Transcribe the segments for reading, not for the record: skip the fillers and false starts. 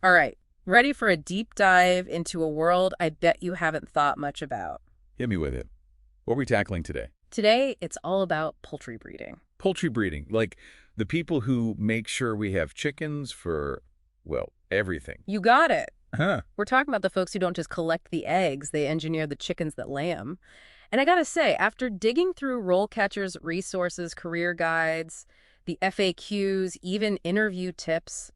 All right, ready for a deep dive into a world I bet you haven't thought much about. Hit me with it. What are we tackling today? Today, it's all about poultry breeding. Poultry breeding, like the people who make sure we have chickens for, well, everything. You got it. Huh. We're talking about the folks who don't just collect the eggs, they engineer the chickens that lay them. And I gotta say, after digging through RoleCatcher's resources, career guides, the FAQs, even interview tips,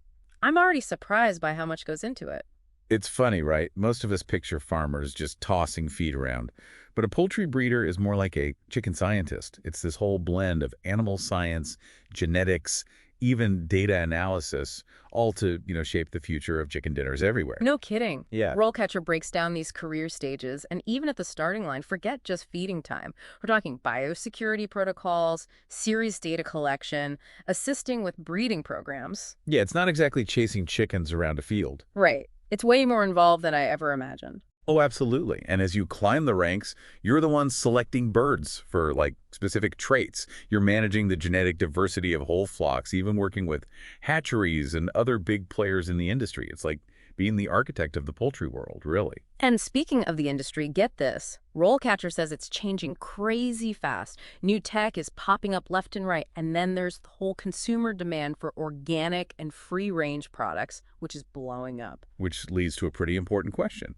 I'm already surprised by how much goes into it. It's funny, right? Most of us picture farmers just tossing feed around. But a poultry breeder is more like a chicken scientist. It's this whole blend of animal science, genetics, even data analysis, all to, shape the future of chicken dinners everywhere. No kidding. Yeah. RoleCatcher breaks down these career stages, and even at the starting line, forget just feeding time. We're talking biosecurity protocols, series data collection, assisting with breeding programs. Yeah, it's not exactly chasing chickens around a field. Right. It's way more involved than I ever imagined. Oh, absolutely. And as you climb the ranks, you're the one selecting birds for like specific traits. You're managing the genetic diversity of whole flocks, even working with hatcheries and other big players in the industry. It's like being the architect of the poultry world, really. And speaking of the industry, get this. RoleCatcher says it's changing crazy fast. New tech is popping up left and right, and then there's the whole consumer demand for organic and free-range products, which is blowing up. Which leads to a pretty important question.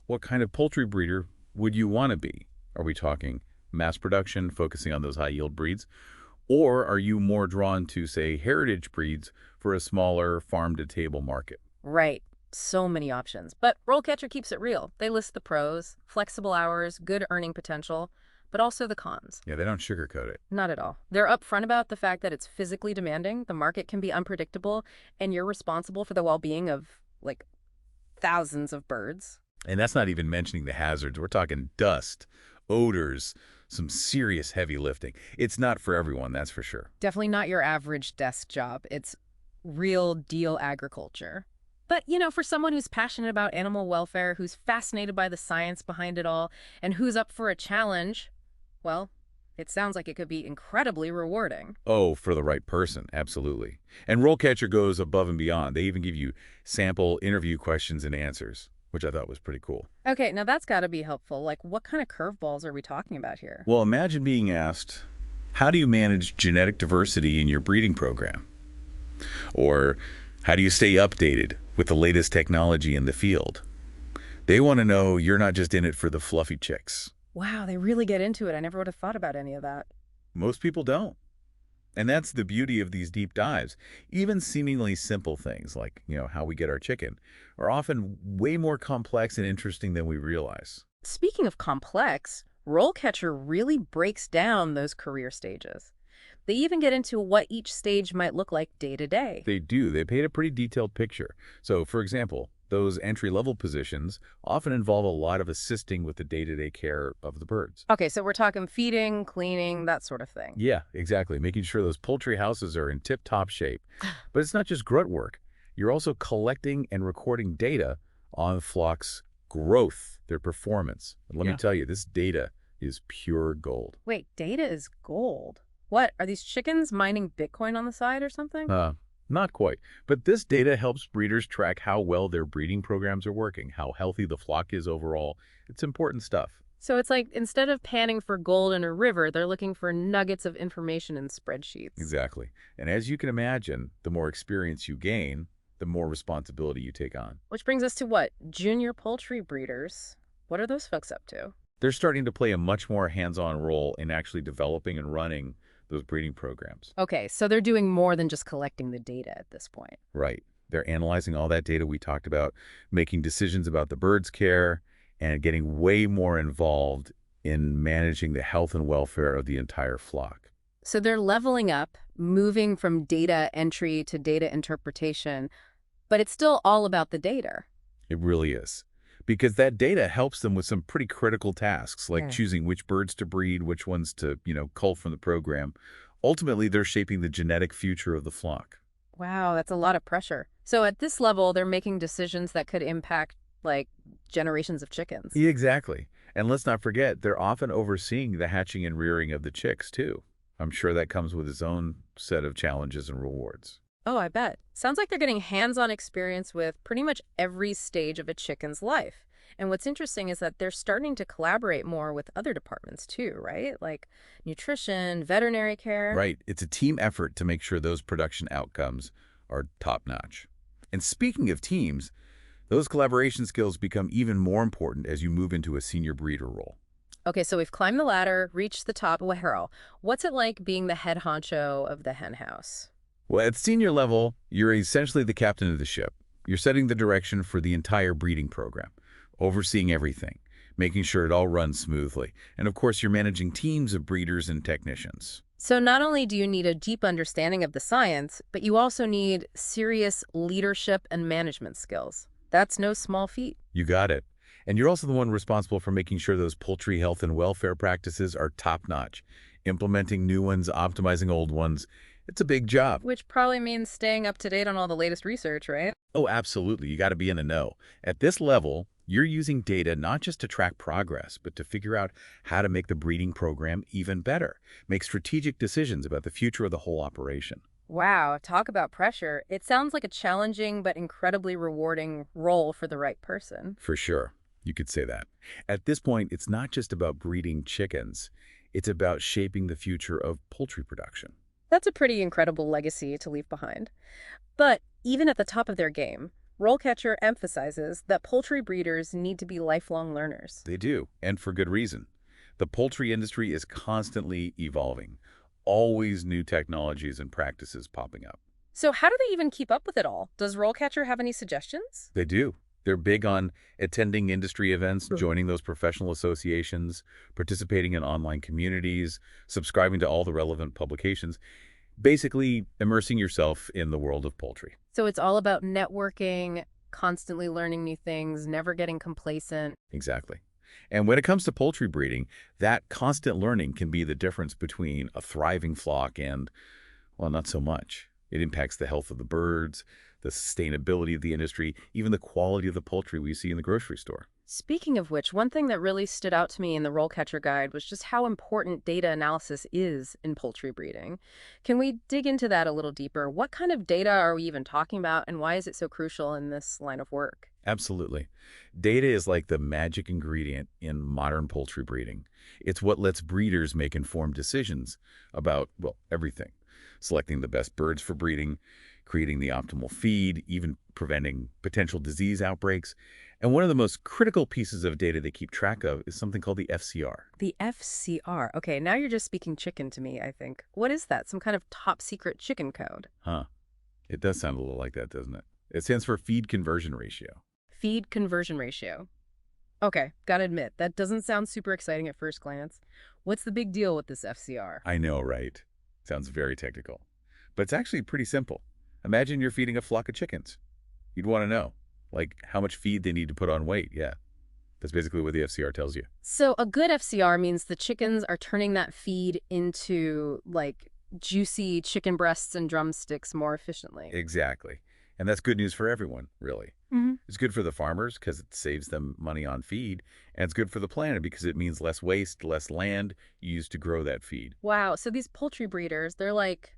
What kind of poultry breeder would you want to be? Are we talking mass production, focusing on those high-yield breeds? Or are you more drawn to, say, heritage breeds for a smaller farm-to-table market? Right. So many options. But RoleCatcher keeps it real. They list the pros, flexible hours, good earning potential, but also the cons. Yeah, they don't sugarcoat it. Not at all. They're upfront about the fact that it's physically demanding, the market can be unpredictable, and you're responsible for the well-being of, like, thousands of birds. And that's not even mentioning the hazards. We're talking dust, odors, some serious heavy lifting. It's not for everyone, that's for sure. Definitely not your average desk job. It's real deal agriculture. But, you know, for someone who's passionate about animal welfare, who's fascinated by the science behind it all, and who's up for a challenge, well, it sounds like it could be incredibly rewarding. Oh, for the right person, absolutely. And RoleCatcher goes above and beyond. They even give you sample interview questions and answers, which I thought was pretty cool. Okay, now that's got to be helpful. Like, what kind of curveballs are we talking about here? Well, imagine being asked, how do you manage genetic diversity in your breeding program? Or how do you stay updated with the latest technology in the field? They want to know you're not just in it for the fluffy chicks. Wow, they really get into it. I never would have thought about any of that. Most people don't. And that's the beauty of these deep dives. Even seemingly simple things like, how we get our chicken are often way more complex and interesting than we realize. Speaking of complex, RoleCatcher really breaks down those career stages. They even get into what each stage might look like day to day. They do. They paint a pretty detailed picture. So, for example, those entry-level positions often involve a lot of assisting with the day-to-day care of the birds. Okay, so we're talking feeding, cleaning, that sort of thing. Yeah, exactly. Making sure those poultry houses are in tip-top shape. But it's not just grunt work. You're also collecting and recording data on the flock's growth, their performance. And let me tell you, this data is pure gold. Wait, data is gold. What, are these chickens mining Bitcoin on the side or something? Not quite. But this data helps breeders track how well their breeding programs are working, how healthy the flock is overall. It's important stuff. So it's like instead of panning for gold in a river, they're looking for nuggets of information in spreadsheets. Exactly. And as you can imagine, the more experience you gain, the more responsibility you take on. Which brings us to what? Junior poultry breeders. What are those folks up to? They're starting to play a much more hands-on role in actually developing and running those breeding programs. Okay, so they're doing more than just collecting the data at this point. Right. They're analyzing all that data we talked about, making decisions about the bird's care, and getting way more involved in managing the health and welfare of the entire flock. So they're leveling up, moving from data entry to data interpretation, but it's still all about the data. It really is. Because that data helps them with some pretty critical tasks, like choosing which birds to breed, which ones to, cull from the program. Ultimately, they're shaping the genetic future of the flock. Wow, that's a lot of pressure. So at this level, they're making decisions that could impact, like, generations of chickens. Yeah, exactly. And let's not forget, they're often overseeing the hatching and rearing of the chicks, too. I'm sure that comes with its own set of challenges and rewards. Oh, I bet. Sounds like they're getting hands-on experience with pretty much every stage of a chicken's life. And what's interesting is that they're starting to collaborate more with other departments too, right? Like nutrition, veterinary care. Right. It's a team effort to make sure those production outcomes are top-notch. And speaking of teams, those collaboration skills become even more important as you move into a senior breeder role. Okay, so we've climbed the ladder, reached the top. Well, Harold, what's it like being the head honcho of the hen house? Well, at senior level, you're essentially the captain of the ship. You're setting the direction for the entire breeding program, overseeing everything, making sure it all runs smoothly. And of course, you're managing teams of breeders and technicians. So not only do you need a deep understanding of the science, but you also need serious leadership and management skills. That's no small feat. You got it. And you're also the one responsible for making sure those poultry health and welfare practices are top-notch, implementing new ones, optimizing old ones. It's a big job. Which probably means staying up to date on all the latest research, right? Oh, absolutely. You got to be in the know. At this level, you're using data not just to track progress, but to figure out how to make the breeding program even better, make strategic decisions about the future of the whole operation. Wow, talk about pressure. It sounds like a challenging but incredibly rewarding role for the right person. For sure. You could say that. At this point, it's not just about breeding chickens. It's about shaping the future of poultry production. That's a pretty incredible legacy to leave behind. But even at the top of their game, RoleCatcher emphasizes that poultry breeders need to be lifelong learners. They do, and for good reason. The poultry industry is constantly evolving. Always new technologies and practices popping up. So how do they even keep up with it all? Does RoleCatcher have any suggestions? They do. They're big on attending industry events, joining those professional associations, participating in online communities, subscribing to all the relevant publications, basically immersing yourself in the world of poultry. So it's all about networking, constantly learning new things, never getting complacent. Exactly. And when it comes to poultry breeding, that constant learning can be the difference between a thriving flock and, well, not so much. It impacts the health of the birds, the sustainability of the industry, even the quality of the poultry we see in the grocery store. Speaking of which, one thing that really stood out to me in the RoleCatcher guide was just how important data analysis is in poultry breeding. Can we dig into that a little deeper? What kind of data are we even talking about, and why is it so crucial in this line of work? Absolutely. Data is like the magic ingredient in modern poultry breeding. It's what lets breeders make informed decisions about, well, everything. Selecting the best birds for breeding, creating the optimal feed, even preventing potential disease outbreaks. And one of the most critical pieces of data they keep track of is something called the FCR. The FCR. Okay, now you're just speaking chicken to me, I think. What is that? Some kind of top secret chicken code? Huh. It does sound a little like that, doesn't it? It stands for feed conversion ratio. Feed conversion ratio. Okay, gotta admit, that doesn't sound super exciting at first glance. What's the big deal with this FCR? I know, right? Sounds very technical. But it's actually pretty simple. Imagine you're feeding a flock of chickens. You'd want to know, like, how much feed they need to put on weight. Yeah, that's basically what the FCR tells you. So a good FCR means the chickens are turning that feed into, like, juicy chicken breasts and drumsticks more efficiently. Exactly. And that's good news for everyone, really. Hmm. It's good for the farmers because it saves them money on feed, and it's good for the planet because it means less waste, less land used to grow that feed. Wow, so these poultry breeders, they're like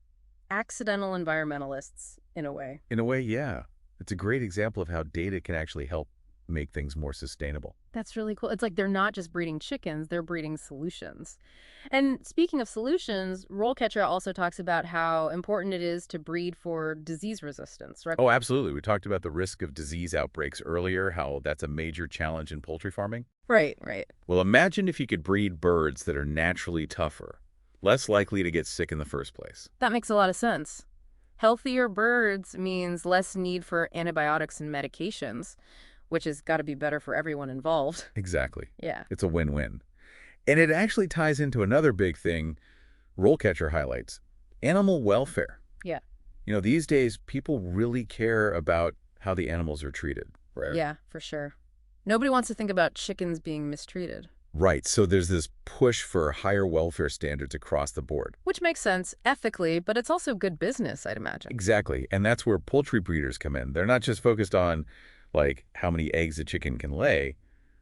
accidental environmentalists in a way. In a way, yeah. It's a great example of how data can actually help make things more sustainable. That's really cool. It's like they're not just breeding chickens, they're breeding solutions. And speaking of solutions, RoleCatcher also talks about how important it is to breed for disease resistance, right? Oh, absolutely. We talked about the risk of disease outbreaks earlier, how that's a major challenge in poultry farming. Right, right. Well, imagine if you could breed birds that are naturally tougher, less likely to get sick in the first place. That makes a lot of sense. Healthier birds means less need for antibiotics and medications, which has got to be better for everyone involved. Exactly. Yeah. It's a win-win. And it actually ties into another big thing RoleCatcher highlights, animal welfare. Yeah. You know, these days, people really care about how the animals are treated, right? Yeah, for sure. Nobody wants to think about chickens being mistreated. Right. So there's this push for higher welfare standards across the board. Which makes sense ethically, but it's also good business, I'd imagine. Exactly. And that's where poultry breeders come in. They're not just focused on, like, how many eggs a chicken can lay.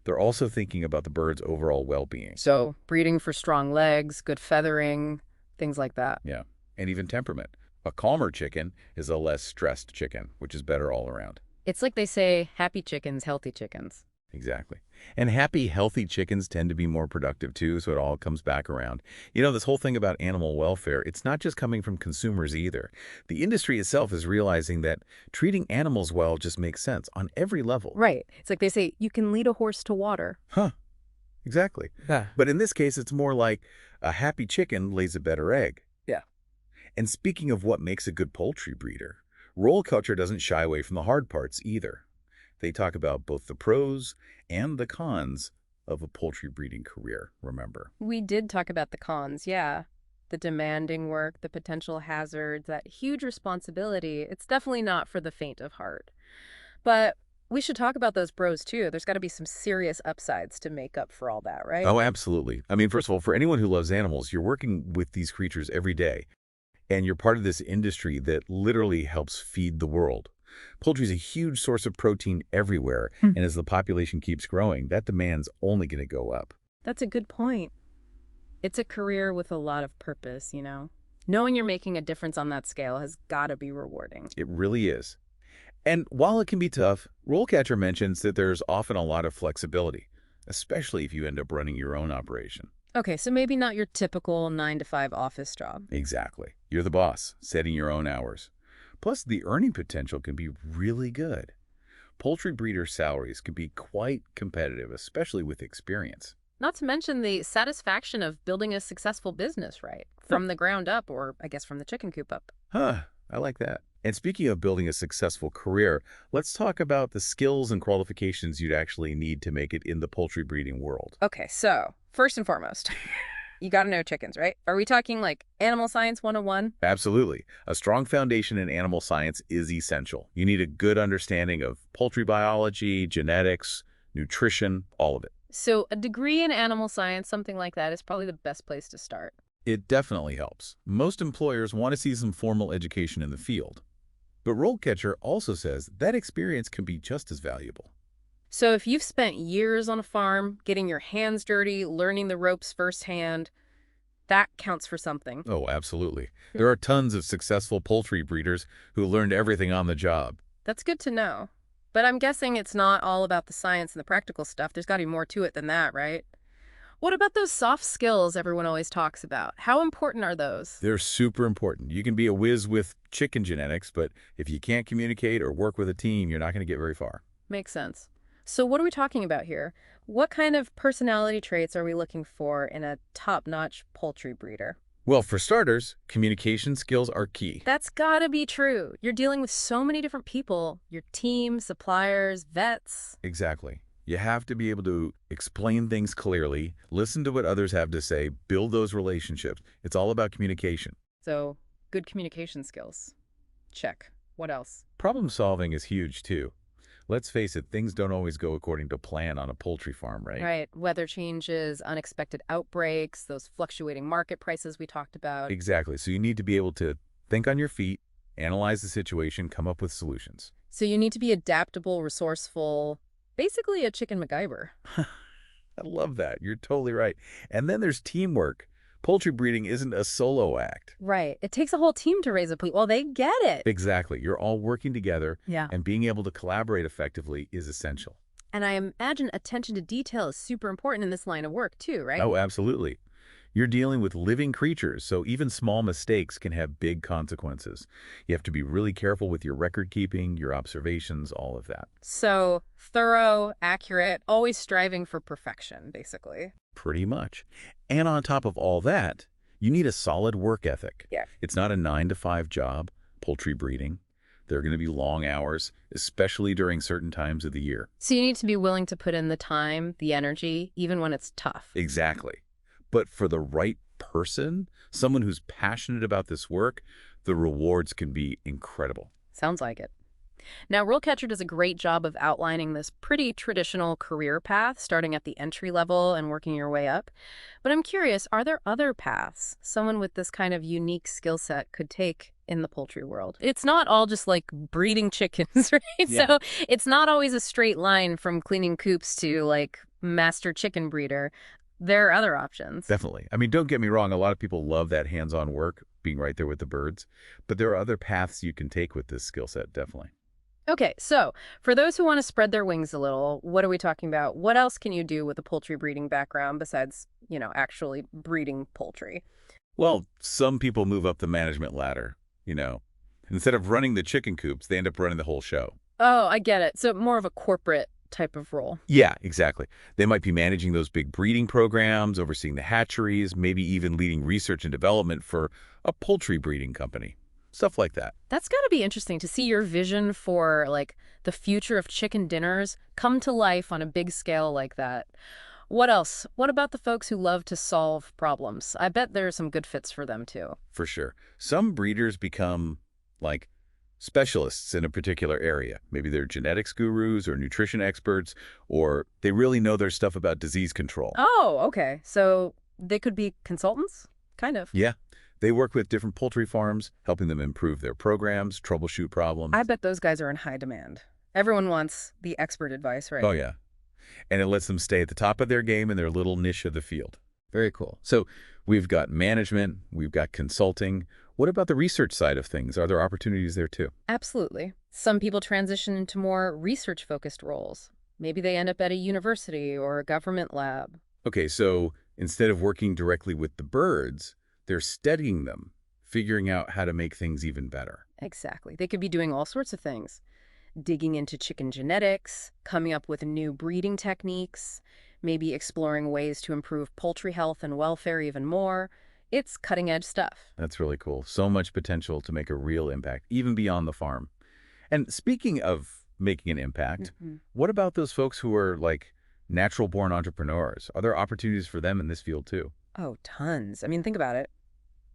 They're also thinking about the bird's overall well-being. So breeding for strong legs, good feathering, things like that. Yeah. And even temperament. A calmer chicken is a less stressed chicken, which is better all around. It's like they say, happy chickens, healthy chickens. Exactly. And happy, healthy chickens tend to be more productive too, so it all comes back around. This whole thing about animal welfare, it's not just coming from consumers either. The industry itself is realizing that treating animals well just makes sense on every level. Right. It's like they say, you can lead a horse to water. Huh, exactly. Yeah. But in this case, it's more like a happy chicken lays a better egg. Yeah. And speaking of what makes a good poultry breeder, RoleCatcher doesn't shy away from the hard parts either. They talk about both the pros and the cons of a poultry breeding career, remember. We did talk about the cons, yeah. The demanding work, the potential hazards, that huge responsibility. It's definitely not for the faint of heart. But we should talk about those pros, too. There's got to be some serious upsides to make up for all that, right? Oh, absolutely. I mean, first of all, for anyone who loves animals, you're working with these creatures every day, and you're part of this industry that literally helps feed the world. Poultry is a huge source of protein everywhere, and as the population keeps growing, that demand's only going to go up. That's a good point. It's a career with a lot of purpose, Knowing you're making a difference on that scale has got to be rewarding. It really is. And while it can be tough, RoleCatcher mentions that there's often a lot of flexibility, especially if you end up running your own operation. Okay, so maybe not your typical 9-to-5 office job. Exactly. You're the boss, setting your own hours. Plus, the earning potential can be really good. Poultry breeder salaries can be quite competitive, especially with experience. Not to mention the satisfaction of building a successful business, right? From the ground up, or I guess from the chicken coop up. Huh, I like that. And speaking of building a successful career, let's talk about the skills and qualifications you'd actually need to make it in the poultry breeding world. Okay, so first and foremost, you got to know chickens, right? Are we talking like Animal Science 101? Absolutely. A strong foundation in animal science is essential. You need a good understanding of poultry biology, genetics, nutrition, all of it. So a degree in animal science, something like that, is probably the best place to start. It definitely helps. Most employers want to see some formal education in the field. But RoleCatcher also says that experience can be just as valuable. So if you've spent years on a farm, getting your hands dirty, learning the ropes firsthand, that counts for something. Oh, absolutely. There are tons of successful poultry breeders who learned everything on the job. That's good to know. But I'm guessing it's not all about the science and the practical stuff. There's got to be more to it than that, right? What about those soft skills everyone always talks about? How important are those? They're super important. You can be a whiz with chicken genetics, but if you can't communicate or work with a team, you're not going to get very far. Makes sense. So what are we talking about here? What kind of personality traits are we looking for in a top-notch poultry breeder? Well, for starters, communication skills are key. That's gotta be true. You're dealing with so many different people, your team, suppliers, vets. Exactly. You have to be able to explain things clearly, listen to what others have to say, build those relationships. It's all about communication. So, good communication skills. Check. What else? Problem solving is huge, too. Let's face it, things don't always go according to plan on a poultry farm, right? Right. Weather changes, unexpected outbreaks, those fluctuating market prices we talked about. Exactly. So you need to be able to think on your feet, analyze the situation, come up with solutions. So you need to be adaptable, resourceful, basically a chicken MacGyver. I love that. You're totally right. And then there's teamwork. Poultry breeding isn't a solo act. Right. It takes a whole team to raise a poultry. Well, they get it. Exactly. You're all working together, Yeah. and being able to collaborate effectively is essential. And I imagine attention to detail is super important in this line of work too, right? Oh, absolutely. You're dealing with living creatures, so even small mistakes can have big consequences. You have to be really careful with your record keeping, your observations, all of that. So thorough, accurate, always striving for perfection, basically. Pretty much. And on top of all that, you need a solid work ethic. Yeah. It's not a 9-to-5 job, poultry breeding. There are going to be long hours, especially during certain times of the year. So you need to be willing to put in the time, the energy, even when it's tough. Exactly. But for the right person, someone who's passionate about this work, the rewards can be incredible. Sounds like it. Now, RoleCatcher does a great job of outlining this pretty traditional career path, starting at the entry level and working your way up. But I'm curious, are there other paths someone with this kind of unique skill set could take in the poultry world? It's not all just like breeding chickens, right? Yeah. So it's not always a straight line from cleaning coops to like master chicken breeder. There are other options. Definitely. I mean, don't get me wrong. A lot of people love that hands-on work, being right there with the birds. But there are other paths you can take with this skill set, definitely. Okay, so for those who want to spread their wings a little, what are we talking about? What else can you do with a poultry breeding background besides, actually breeding poultry? Well, some people move up the management ladder, you know. Instead of running the chicken coops, they end up running the whole show. Oh, I get it. So more of a corporate type of role. Yeah, exactly. They might be managing those big breeding programs, overseeing the hatcheries, maybe even leading research and development for a poultry breeding company. Stuff like that. That's got to be interesting to see your vision for like the future of chicken dinners come to life on a big scale like that. What else? What about the folks who love to solve problems? I bet there are some good fits for them too. For sure. Some breeders become, like, specialists in a particular area. Maybe they're genetics gurus or nutrition experts, or they really know their stuff about disease control. Oh, okay. So they could be consultants? Kind of. Yeah. They work with different poultry farms, helping them improve their programs, troubleshoot problems. I bet those guys are in high demand. Everyone wants the expert advice, right? Oh, yeah. And it lets them stay at the top of their game in their little niche of the field. Very cool. So we've got management, we've got consulting. What about the research side of things? Are there opportunities there too? Absolutely. Some people transition into more research-focused roles. Maybe they end up at a university or a government lab. Okay, so instead of working directly with the birds, they're studying them, figuring out how to make things even better. Exactly. They could be doing all sorts of things. Digging into chicken genetics, coming up with new breeding techniques, maybe exploring ways to improve poultry health and welfare even more. It's cutting-edge stuff. That's really cool. So much potential to make a real impact, even beyond the farm. And speaking of making an impact, what about those folks who are like natural-born entrepreneurs? Are there opportunities for them in this field too? Oh, tons. I mean, think about it.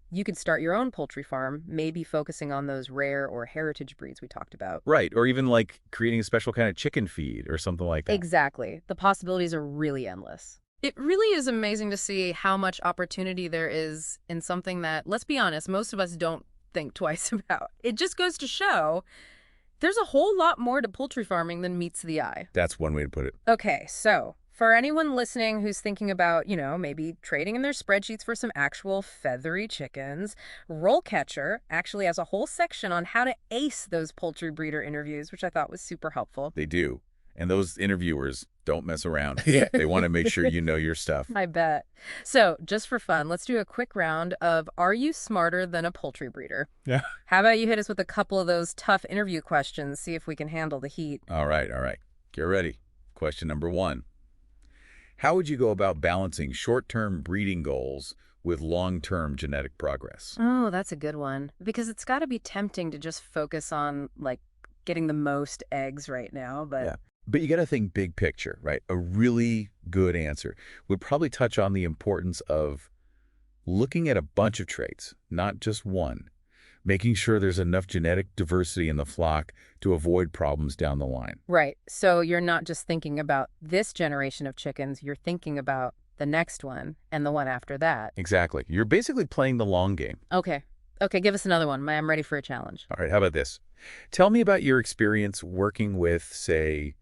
You could start your own poultry farm, maybe focusing on those rare or heritage breeds we talked about. Right, or even like creating a special kind of chicken feed or something like that. Exactly. The possibilities are really endless. It really is amazing to see how much opportunity there is in something that, let's be honest, most of us don't think twice about. It just goes to show there's a whole lot more to poultry farming than meets the eye. That's one way to put it. Okay, so for anyone listening who's thinking about, maybe trading in their spreadsheets for some actual feathery chickens, RoleCatcher actually has a whole section on how to ace those poultry breeder interviews, which I thought was super helpful. They do. And those interviewers don't mess around. Yeah. They want to make sure you know your stuff. I bet. So, just for fun, let's do a quick round of Are You Smarter Than a Poultry Breeder? Yeah. How about you hit us with a couple of those tough interview questions, see if we can handle the heat. All right, all right. Get ready. Question number 1. How would you go about balancing short-term breeding goals with long-term genetic progress? Oh, that's a good one. Because it's got to be tempting to just focus on, like, getting the most eggs right now, but... Yeah. But you got to think big picture, right? A really good answer would probably touch on the importance of looking at a bunch of traits, not just one, making sure there's enough genetic diversity in the flock to avoid problems down the line. Right. So you're not just thinking about this generation of chickens, you're thinking about the next one and the one after that. Exactly. You're basically playing the long game. Okay. Okay, give us another one. I'm ready for a challenge. All right, how about this? Tell me about your experience working with, say,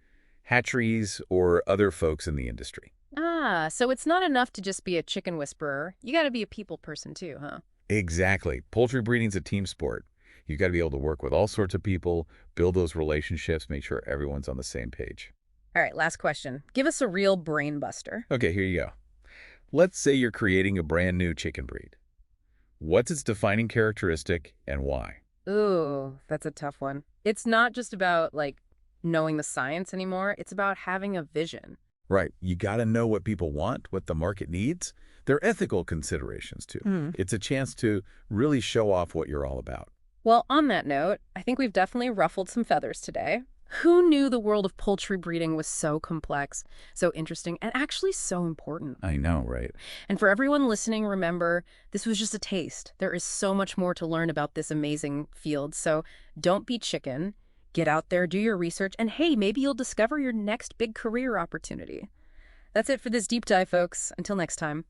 hatcheries or other folks in the industry. Ah, so it's not enough to just be a chicken whisperer. You got to be a people person too, huh? Exactly. Poultry breeding's a team sport. You've got to be able to work with all sorts of people, build those relationships, make sure everyone's on the same page. All right, last question. Give us a real brain buster. Okay, here you go. Let's say you're creating a brand new chicken breed. What's its defining characteristic and why? Ooh, that's a tough one. It's not just about, like, knowing the science anymore. It's about having a vision. Right. You got to know what people want, what the market needs. There are ethical considerations, too. It's a chance to really show off what you're all about. Well, on that note, I think we've definitely ruffled some feathers today. Who knew the world of poultry breeding was so complex, so interesting, and actually so important? I know, right? And for everyone listening, remember, this was just a taste. There is so much more to learn about this amazing field, so don't be chicken. Get out there, do your research, and hey, maybe you'll discover your next big career opportunity. That's it for this deep dive, folks. Until next time.